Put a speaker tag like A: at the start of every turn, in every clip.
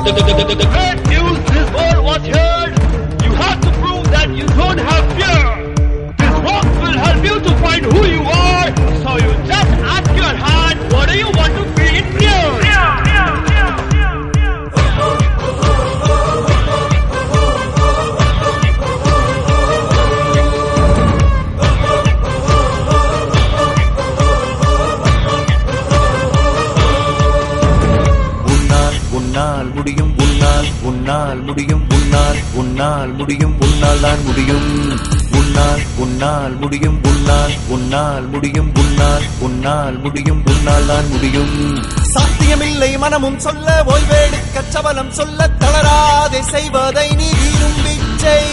A: The great news this world was heard. You have to prove that you don't have fear. This rock will help you to find who you are. So you just ask your heart, what do you want to be in fear?
B: உன்னால் முடியும் உன்னால் முடியும் உன்னால் முடியும் உன்னால் தான் முடியும் உன்னால் முடியும் உன்னால் முடியும் உன்னால் முடியும் உன்னால் தான் முடியும். சாத்தியமில்லை மனமும் சொல்ல ஓய்வெடுக்க சபலம் சொல்ல தளராதே செய்வதை நீ விரும்பி செய்.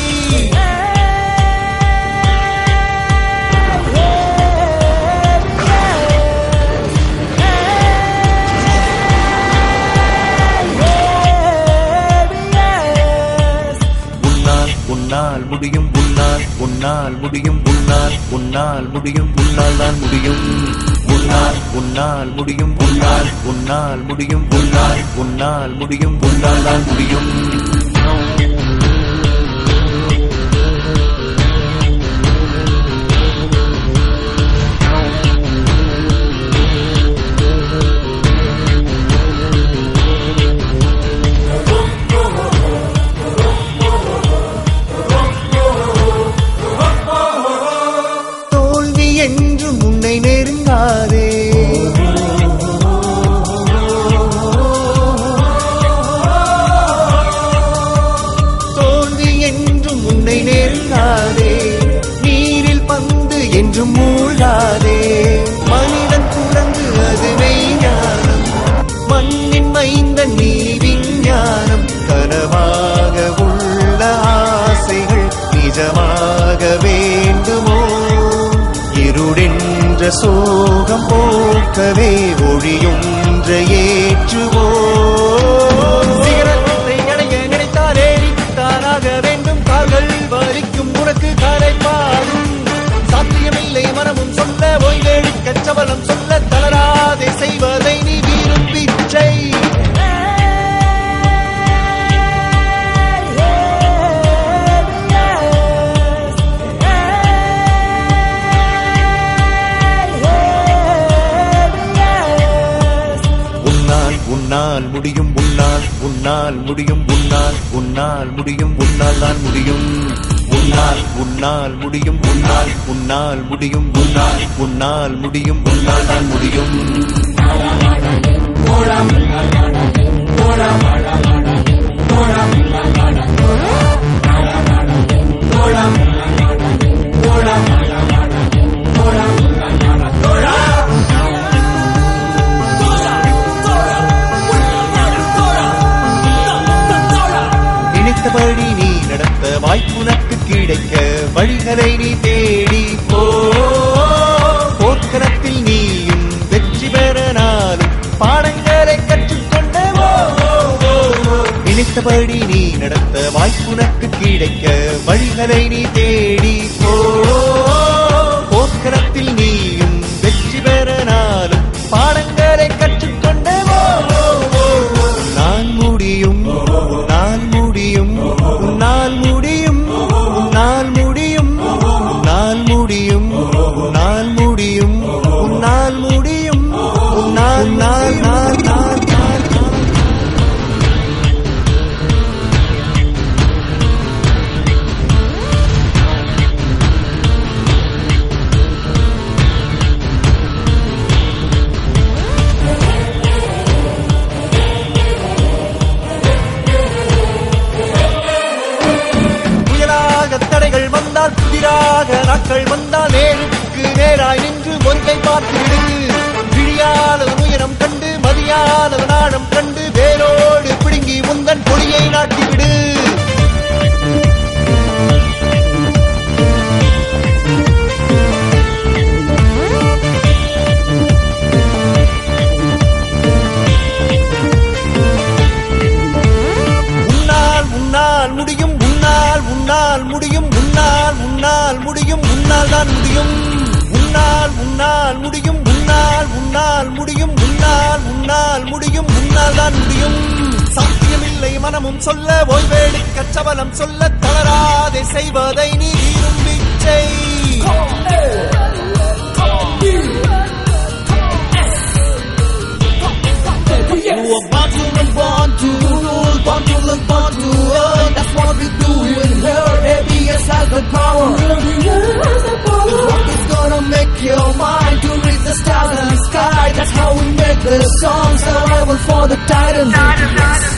B: உன்னால் முடியும் உன்னால் முடியும் உன்னால் முடியும் உன்னால் தான் முடியும் உன்னால் முடியும் உன்னால் முடியும் உன்னால் முடியும் உன்னால் தான் முடியும். நீரில் பந்து என்று மூழ்காதே, மனிதன் குழந்து அது மெய்ஞானம், மண்ணின் மைந்தன் நீ விஞ்ஞானம். கனவாக உள்ள ஆசைகள் நிஜமாக வேண்டுமோ? இருடென்ற சோகம் போக்கவே ஒளியொன்ற ஏற்றுவோ? சிகரத்தை அடைய நினைத்தால் ஏறித்தானாக வேண்டும், கால்கள் வலிக்கும் உனக்கு காலை பாடும். சாத்தியமில்லை மனமும் சொல்ல ஓய்வெடுக்க சபலம் சொல்ல தளராதே செய்வதை நீ விரும்பி செய். உன்னால் முடியும் உன்னால் முடியும் உன்னால் முடியும் உன்னால் தான் முடியும் உன்னால் முடியும் உன்னால் முடியும் உன்னால் முடியும் உன்னால் தான் முடியும். நினைத்தபடி நீ நடத்த வாய்ப்புனக்கு கிடைக்க வழிகளை நீ தேடி போ. போர்க்களத்தில் நீயும் வெற்றி பெற நாளும் பாடங்களை கற்றுக்கொண்டவோ. நினைத்தபடி நீ நடத்த வாய்ப்புனக்கு கிடைக்க வழிகளை நீ தேடி போ. போர்க்களத்தில் நீயும் வெற்றி பெற நாளும் பாடங்களை கற்றுக்கொண்டவோ. நான் முடியும் நான் முடியும் உன்னால் முடியும் உன்னால் முடியும் உன்னால் முடியும் உன்னால் முடியும் உன்னால் முடியும் உன்னால் நாள் நாள் நாள் நாள். புதிராக நாட்கள் வந்தால் நேருக்கு நேராய் நின்று ஒன்றை பார்த்துவிடு. விழியாளர் உயரம் கண்டு மதியாளர் நாணம் கண்டு வேரோடு பிடுங்கி முந்தன் பொடியை நாட்டிவிடு. உன்னால் முடியும் உன்னால் முடியும் உன்னால் முடியும் உன்னால் தான் முடியும் உன்னால் முடியும் உன்னால் முடியும் உன்னால் முடியும் உன்னால் தான் முடியும். சாத்தியமில்லை மனமும் சொல்ல ஓய்வெடுக்க சபலம் சொல்ல தளராதே செய்வதை நீ விரும்பிச்சை You are born to and born to rule, born to look, born to earn. That's what we do in here. ABS has the power. The rock is gonna make your mind to reach the stars and the sky. That's how we make this song. Survival for the titans.